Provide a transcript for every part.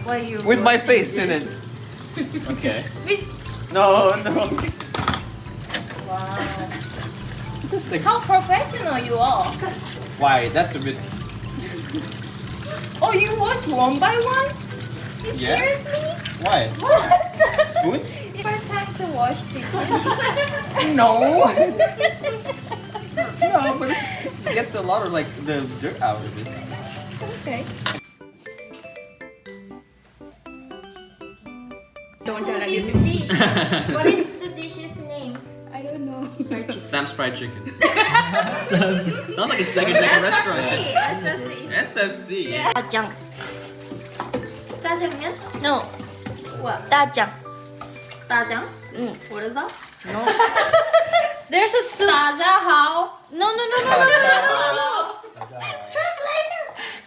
Why you with my washing face in it. dish? Okay. With No, no. wow. This is the How professional you are. why? That's a bit. Oh, you wash one by one? You Yeah. seriously? Why? What? Spoons? First time to wash dishes. No. No, but this gets a lot of like the dirt out of it. Okay. Don't Who tell this anything. dish? What is the dish's name? I don't know. Sam's fried chicken. Sounds like it's like a restaurant. SFC. SFC. 짜장. 짜장면? No. What? 짜장. 짜장? 응. What is that? No. There's a soup. 짜장하오. No, no, no, no, no, no, no. Translator.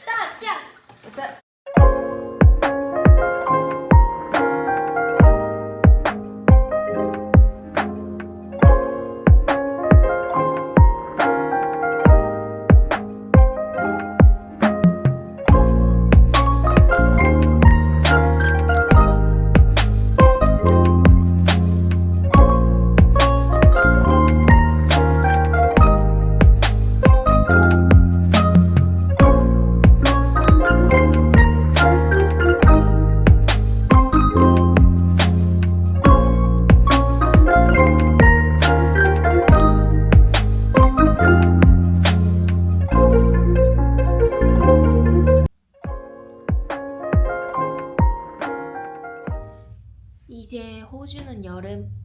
짜장. What's that?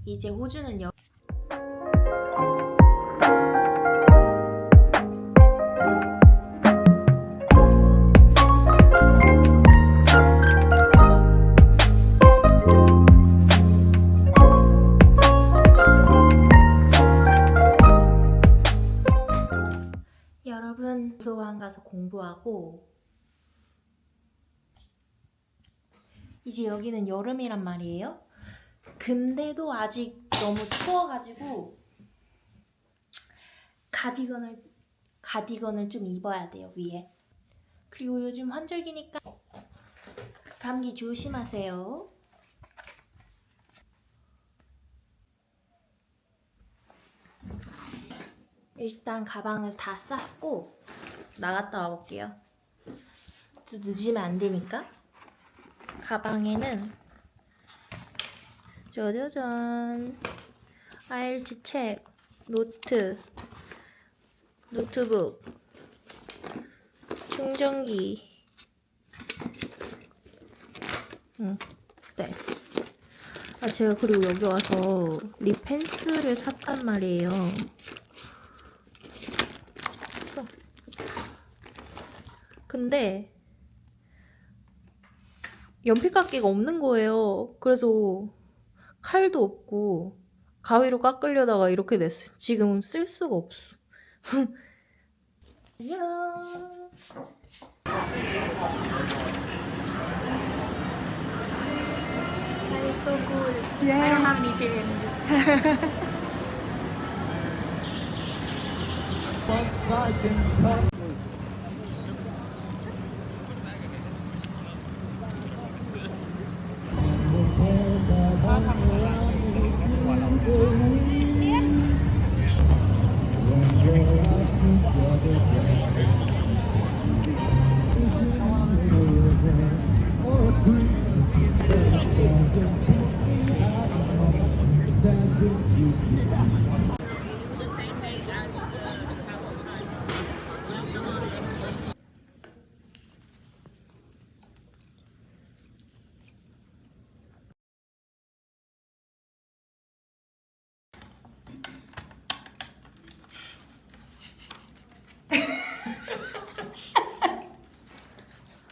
이제 호주는 여름. 여러분, 도서관 가서 공부하고 이제 여기는 여름이란 말이에요. 근데도 아직 너무 추워가지고 가디건을 좀 입어야 돼요, 위에. 그리고 요즘 환절기니까 감기 조심하세요. 일단 가방을 다 쌌고 나갔다 와볼게요. 또 늦으면 안 되니까. 가방에는 짜자잔, IELTS 책, 노트북, 충전기, 됐어. 아, 제가 그리고 여기 와서 립 펜슬을 샀단 말이에요. 샀어. 근데 연필깎이가 없는 거예요. 그래서 칼도 없고 가위로 깎으려다가 이렇게 됐어요. 지금 쓸 수가 없어. 안녕. That is so good. I don't have any change. Once I can talk.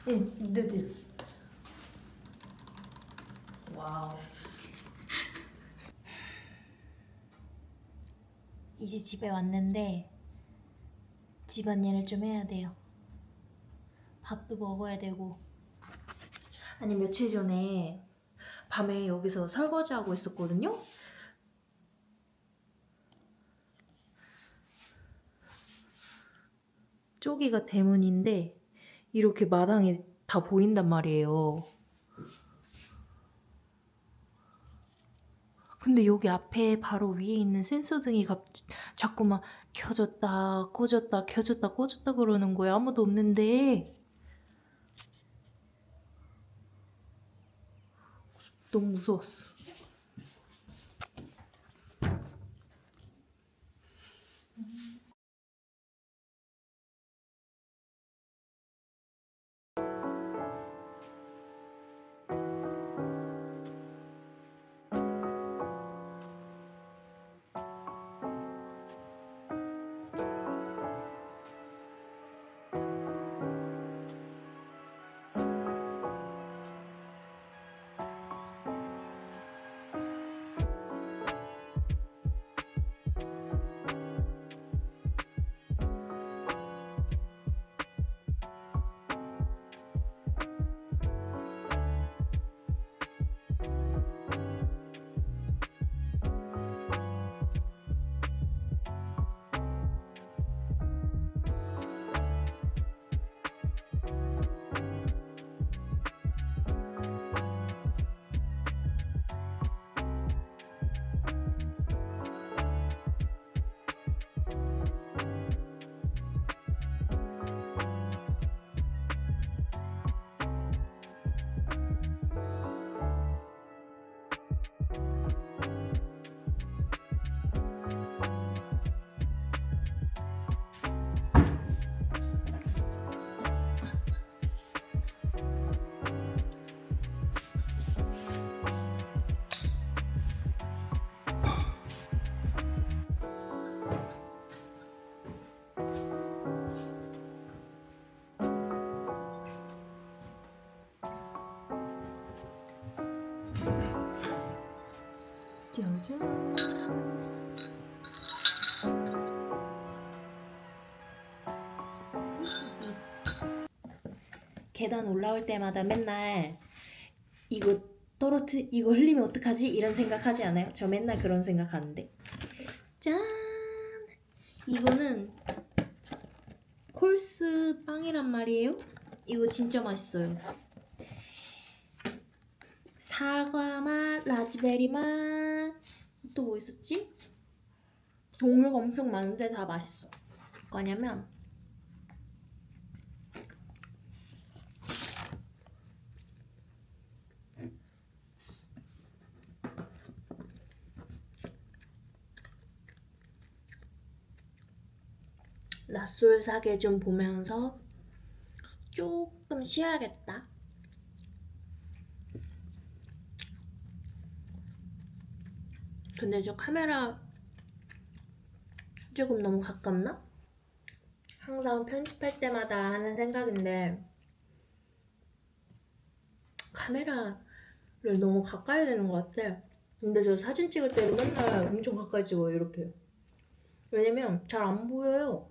Do this. 와우. 이제 집에 왔는데 집안일을 좀 해야 돼요. 밥도 먹어야 되고. 아니, 며칠 전에 밤에 여기서 설거지하고 있었거든요? 저기가 대문인데 이렇게 마당에 다 보인단 말이에요. 근데 여기 앞에 바로 위에 있는 센서등이 자꾸만 켜졌다 꺼졌다 켜졌다 꺼졌다 그러는 거야. 아무도 없는데. 너무 무서웠어. 짜잔. 계단 올라올 때마다 맨날 이거 이거 흘리면 어떡하지? 이런 생각하지 않아요? 저 맨날 그런 생각하는데. 짠! 이거는 콜스 빵이란 말이에요. 이거 진짜 맛있어요. 사과 맛, 라즈베리 맛, 또 뭐 있었지? 종류가 엄청 많은데 다 맛있어. 뭐냐면 낯설사계 좀 보면서 조금 쉬어야겠다. 근데 저 카메라 조금 너무 가깝나? 항상 편집할 때마다 하는 생각인데 카메라를 너무 가까이 되는 것 같아. 근데 저 사진 찍을 때도 맨날 엄청 가까이 찍어요, 이렇게. 왜냐면 잘 안 보여요.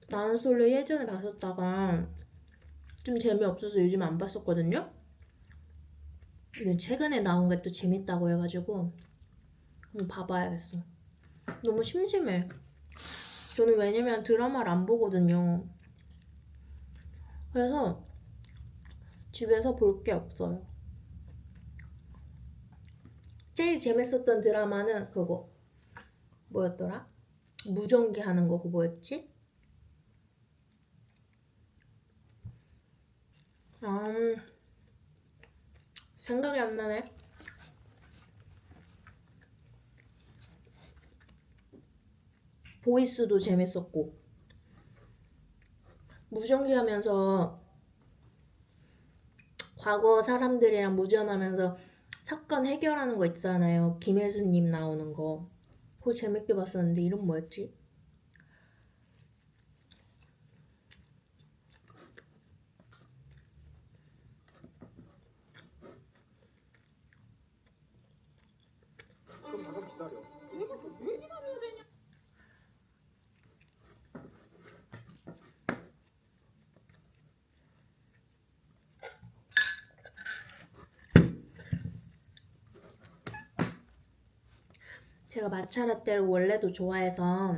나는 솔로 예전에 봤었다가 좀 재미없어서 요즘 안 봤었거든요? 근데 최근에 나온 게 또 재밌다고 해가지고 한번 봐봐야겠어. 너무 심심해. 저는 왜냐면 드라마를 안 보거든요. 그래서 집에서 볼 게 없어요. 제일 재밌었던 드라마는 그거 뭐였더라? 무전기 하는 거 그거 뭐였지? 생각이 안 나네. 보이스도 재밌었고 무전기 하면서 과거 사람들이랑 무전하면서 사건 해결하는 거 있잖아요. 김혜수님 나오는 거. 그거 재밌게 봤었는데 이름 뭐였지? 그럼 잠깐 기다려. 제가 마차라떼를 원래도 좋아해서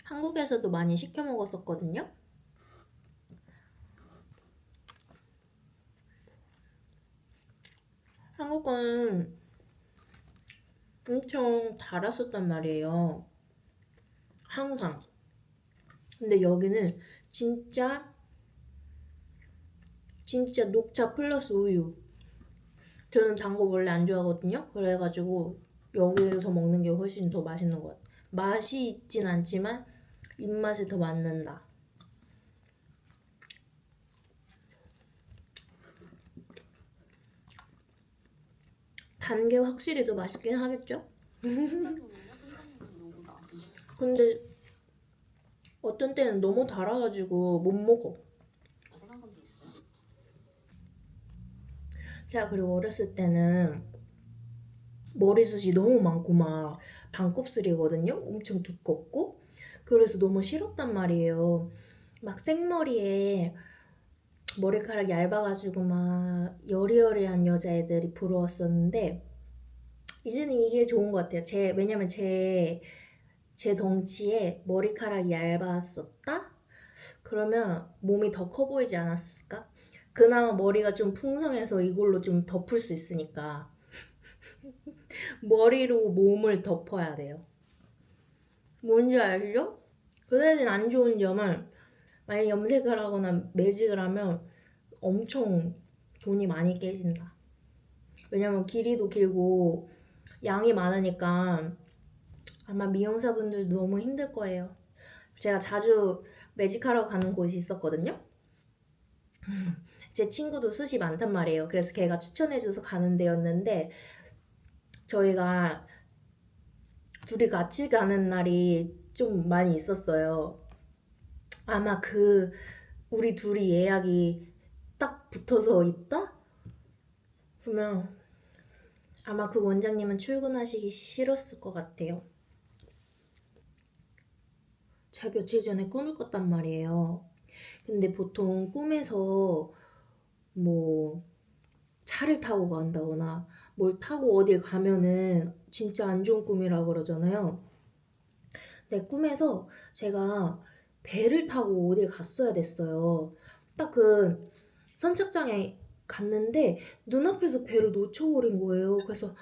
한국에서도 많이 시켜 먹었었거든요. 한국 거는 엄청 달았었단 말이에요. 항상. 근데 여기는 진짜 녹차 플러스 우유. 저는 단 거 원래 안 좋아하거든요. 그래가지고 여기서 먹는 게 훨씬 더 맛있는 것 같아요. 맛이 있진 않지만 입맛에 더 맞는다. 단 게 확실히 더 맛있긴 하겠죠? 근데 어떤 때는 너무 달아가지고 못 먹어. 제가 그리고 어렸을 때는 머리숱이 너무 많고 막 반곱슬이거든요. 엄청 두껍고. 그래서 너무 싫었단 말이에요. 막 생머리에 머리카락 얇아가지고 막 여리여리한 여자애들이 부러웠었는데 이제는 이게 좋은 것 같아요. 왜냐면 제 덩치에 머리카락이 얇았었다? 그러면 몸이 더 커 보이지 않았을까? 그나마 머리가 좀 풍성해서 이걸로 좀 덮을 수 있으니까 머리로 몸을 덮어야 돼요. 뭔지 알죠? 그 대신 안 좋은 점은 만약 염색을 하거나 매직을 하면 엄청 돈이 많이 깨진다. 왜냐면 길이도 길고 양이 많으니까 아마 미용사분들도 너무 힘들 거예요. 제가 자주 매직하러 가는 곳이 있었거든요. 제 친구도 숱이 많단 말이에요. 그래서 걔가 추천해줘서 가는 데였는데 저희가 둘이 같이 가는 날이 좀 많이 있었어요. 아마 우리 둘이 예약이 딱 붙어서 있다? 그러면 아마 그 원장님은 출근하시기 싫었을 것 같아요. 제가 며칠 전에 꿈을 꿨단 말이에요. 근데 보통 꿈에서 뭐 차를 타고 간다거나 뭘 타고 어딜 가면은 진짜 안 좋은 꿈이라 그러잖아요. 근데 꿈에서 제가 배를 타고 어딜 갔어야 됐어요. 딱 그 선착장에 갔는데 눈앞에서 배를 놓쳐버린 거예요. 그래서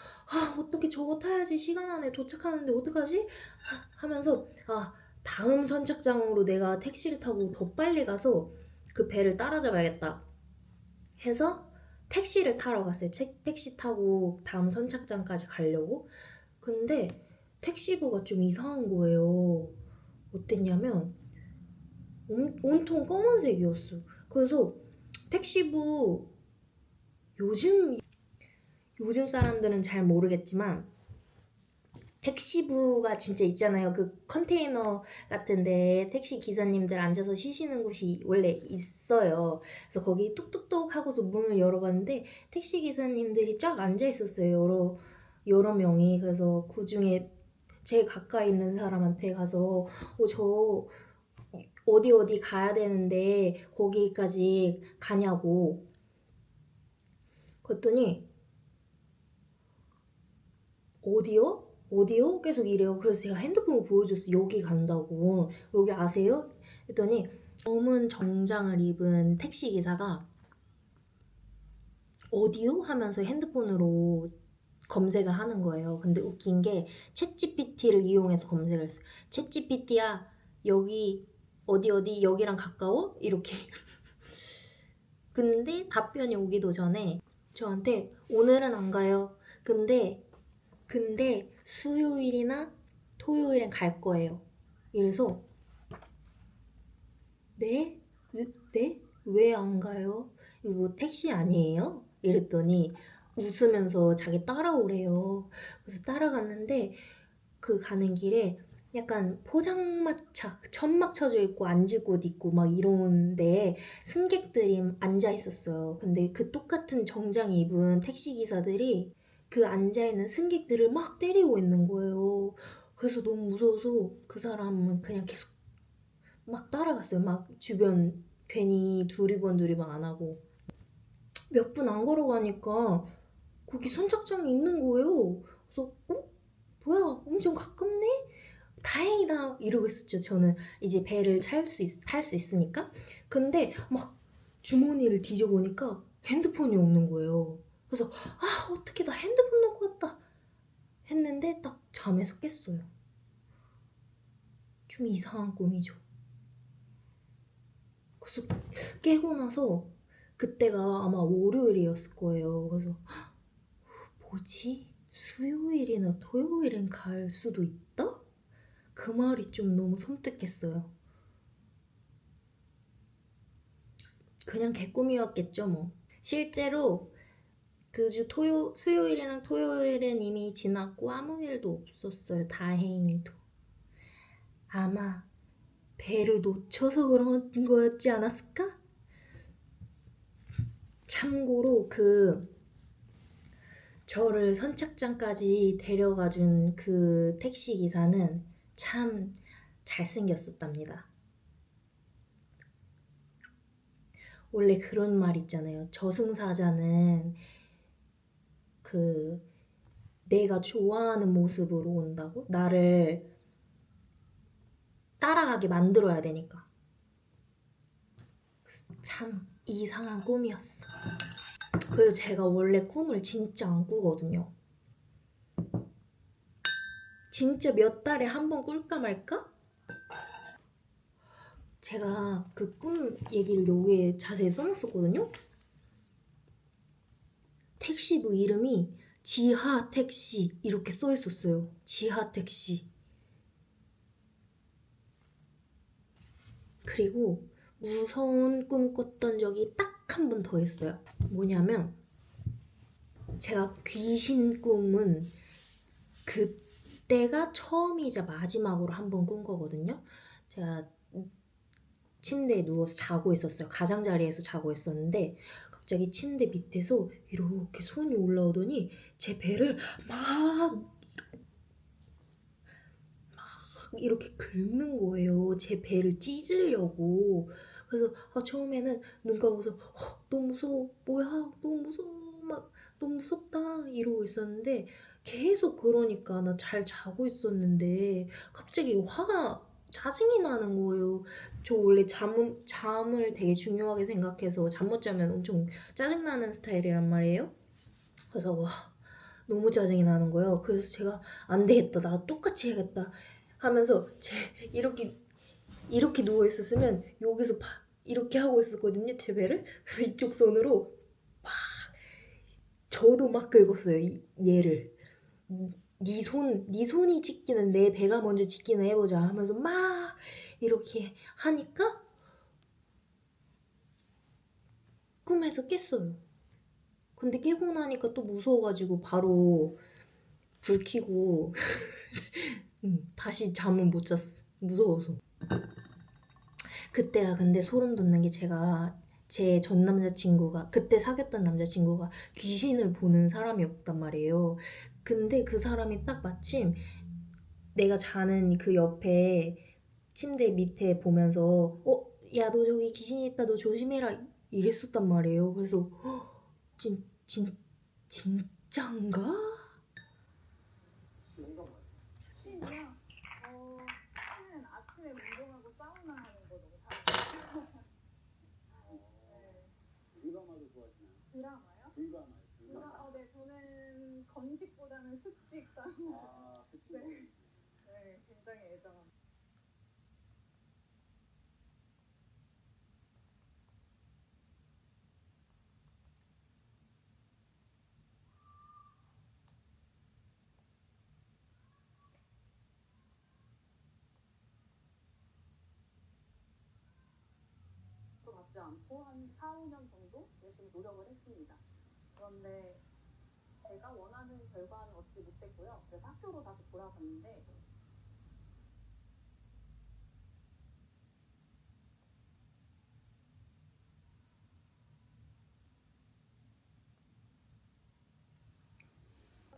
어떻게 저거 타야지 시간 안에 도착하는데 어떡하지? 하면서 다음 선착장으로 내가 택시를 타고 더 빨리 가서 그 배를 따라잡아야겠다 해서 택시를 타러 갔어요. 택시 타고 다음 선착장까지 가려고. 근데 택시부가 좀 이상한 거예요. 어땠냐면 온통 검은색이었어. 그래서 택시부 요즘 사람들은 잘 모르겠지만 택시부가 진짜 있잖아요. 그 컨테이너 같은데 택시 기사님들 앉아서 쉬시는 곳이 원래 있어요. 그래서 거기 뚝뚝뚝 하고서 문을 열어봤는데 택시 기사님들이 쫙 앉아 있었어요. 여러 명이. 그래서 그 중에 제일 가까이 있는 사람한테 가서 저 어디 가야 되는데 거기까지 가냐고. 그랬더니 어디요? 계속 이래요. 그래서 제가 핸드폰을 보여줬어요. 여기 간다고. 여기 아세요? 했더니 검은 정장을 입은 택시기사가 어디요? 하면서 핸드폰으로 검색을 하는 거예요. 근데 웃긴 게 챗GPT를 이용해서 검색을 했어요. 챗GPT야 여기 어디 여기랑 가까워? 이렇게. 근데 답변이 오기도 전에 저한테 오늘은 안 가요. 근데 수요일이나 토요일엔 갈 거예요. 이래서 네? 왜 안 가요? 이거 택시 아니에요? 이랬더니 웃으면서 자기 따라오래요. 그래서 따라갔는데 그 가는 길에 약간 포장마차 천막 쳐져 있고 앉을 곳 있고 막 이런데 승객들이 앉아 있었어요. 근데 그 똑같은 정장 입은 택시기사들이 그 앉아있는 승객들을 막 때리고 있는 거예요. 그래서 너무 무서워서 그 사람은 그냥 계속 막 따라갔어요. 막 주변 괜히 두리번 안 하고. 몇 분 안 걸어가니까 거기 선착장이 있는 거예요. 그래서 뭐야 엄청 가깝네? 다행이다 이러고 있었죠. 저는 이제 배를 탈 수 있으니까. 근데 막 주머니를 뒤져보니까 핸드폰이 없는 거예요. 그래서 어떻게 나 핸드폰 놓고 왔다 했는데 딱 잠에서 깼어요. 좀 이상한 꿈이죠. 그래서 깨고 나서 그때가 아마 월요일이었을 거예요. 그래서 뭐지? 수요일이나 토요일엔 갈 수도 있다? 그 말이 좀 너무 섬뜩했어요. 그냥 개꿈이었겠죠 뭐. 실제로 그 주 수요일이랑 토요일은 이미 지났고 아무 일도 없었어요. 다행히도. 아마 배를 놓쳐서 그런 거였지 않았을까? 참고로 저를 선착장까지 데려가준 그 택시 기사는 참 잘생겼었답니다. 원래 그런 말 있잖아요. 저승사자는 내가 좋아하는 모습으로 온다고? 나를 따라가게 만들어야 되니까. 참 이상한 꿈이었어. 그래서 제가 원래 꿈을 진짜 안 꾸거든요. 진짜 몇 달에 한 번 꿀까 말까? 제가 그 꿈 얘기를 여기에 자세히 써놨었거든요. 택시부 이름이 지하택시 이렇게 써있었어요. 지하택시. 그리고 무서운 꿈 꿨던 적이 딱 한 번 더 있어요. 뭐냐면 제가 귀신 꿈은 그때가 처음이자 마지막으로 한 번 꾼 거거든요. 제가 침대에 누워서 자고 있었어요. 가장자리에서 자고 있었는데 갑자기 침대 밑에서 이렇게 손이 올라오더니 제 배를 막 이렇게 긁는 거예요. 제 배를 찢으려고. 그래서 처음에는 눈 감고서 너무 무서워. 뭐야? 너무 무서워. 막 너무 무섭다 이러고 있었는데 계속 그러니까 나 잘 자고 있었는데 갑자기 화가 짜증이 나는 거예요. 저 원래 잠을 되게 중요하게 생각해서 잠 못 자면 엄청 짜증나는 스타일이란 말이에요. 그래서 너무 짜증이 나는 거예요. 그래서 제가 안 되겠다. 나 똑같이 해야겠다 하면서 이렇게 누워 있었으면 여기서 이렇게 하고 있었거든요. 제 배를. 그래서 이쪽 손으로 막 저도 막 긁었어요. 얘를. 네 손이 찢기는 내 배가 먼저 찢기나 해보자 하면서 막 이렇게 하니까 꿈에서 깼어요. 근데 깨고 나니까 또 무서워가지고 바로 불 켜고 다시 잠을 못 잤어. 무서워서. 그때가 근데 소름 돋는 게 제가 제 전 남자친구가 그때 사귀었던 남자친구가 귀신을 보는 사람이었단 말이에요. 근데 그 사람이 딱 마침 내가 자는 그 옆에 침대 밑에 보면서 야 너 저기 귀신이 있다 너 조심해라 이랬었단 말이에요. 그래서 진짠가? 지인가 뭐야? 취미요? 취미는 아침에 운동하고 사우나 하는 거 너무 사랑해요. 네. 드라마도 좋아하시나요? 드라마요? 드라마요. 네, 저는 건식보다는 습식 사우나. 습식. 네. 네, 굉장히 애정합니다. 받지 않고 한 4, 5년 정도 열심히 노력을 했습니다. 그런데 제가 원하는 결과는 얻지 못했고요. 그래서 학교로 다시 돌아갔는데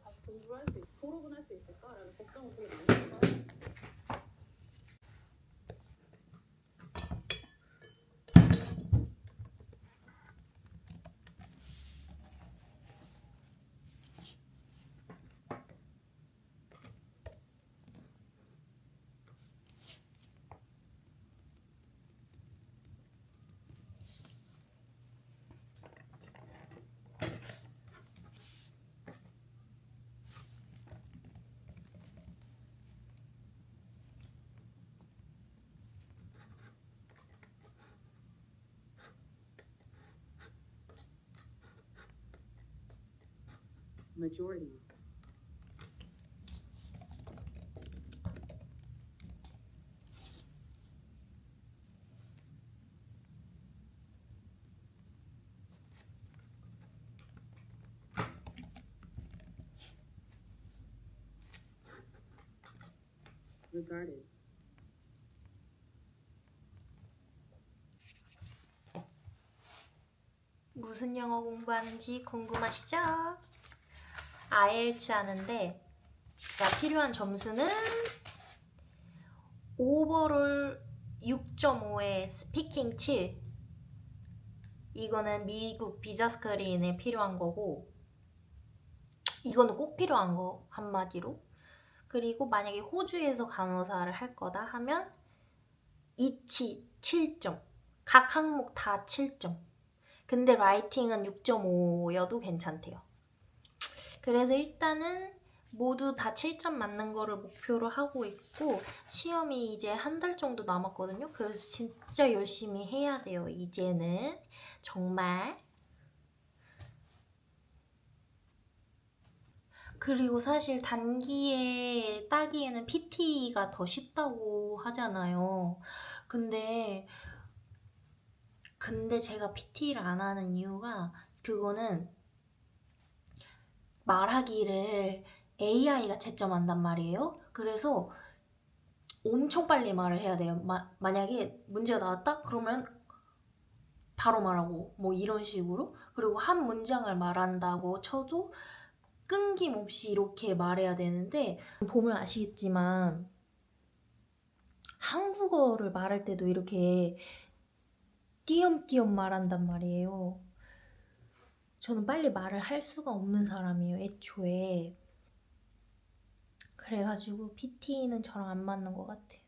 다시 공부를 할 수 졸업은 할 수 있을까라는 걱정을 되게 많이 했어요. majority. Regarded. 무슨 영어 공부하는지 궁금하시죠? IELTS 하는데 제가 필요한 점수는 오버롤 6.5에 스피킹 7. 이거는 미국 비자 스크린에 필요한 거고, 이거는 꼭 필요한 거 한마디로. 그리고 만약에 호주에서 간호사를 할 거다 하면 이치 7점. 각 항목 다 7점. 근데 라이팅은 6.5여도 괜찮대요. 그래서 일단은 모두 다 7점 맞는 거를 목표로 하고 있고, 시험이 이제 한 달 정도 남았거든요. 그래서 진짜 열심히 해야 돼요. 이제는 정말. 그리고 사실 단기에 따기에는 PT가 더 쉽다고 하잖아요. 근데 제가 PT를 안 하는 이유가, 그거는 말하기를 AI가 채점한단 말이에요. 그래서 엄청 빨리 말을 해야 돼요. 만약에 문제가 나왔다? 그러면 바로 말하고 뭐 이런 식으로. 그리고 한 문장을 말한다고 쳐도 끊김없이 이렇게 말해야 되는데, 보면 아시겠지만 한국어를 말할 때도 이렇게 띄엄띄엄 말한단 말이에요. 저는 빨리 말을 할 수가 없는 사람이에요, 애초에. 그래가지고 PT는 저랑 안 맞는 것 같아요.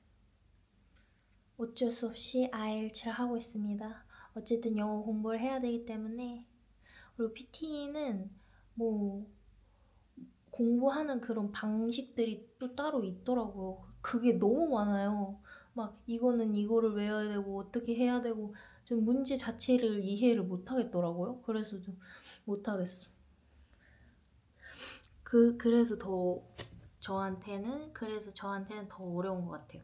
어쩔 수 없이 IELTS를 하고 있습니다. 어쨌든 영어 공부를 해야 되기 때문에. 그리고 PT는 뭐 공부하는 그런 방식들이 또 따로 있더라고요. 그게 너무 많아요. 막 이거는 이거를 외워야 되고 어떻게 해야 되고, 좀 문제 자체를 이해를 못 하겠더라고요. 그래서 좀 못 하겠어. 그래서 저한테는 더 어려운 것 같아요.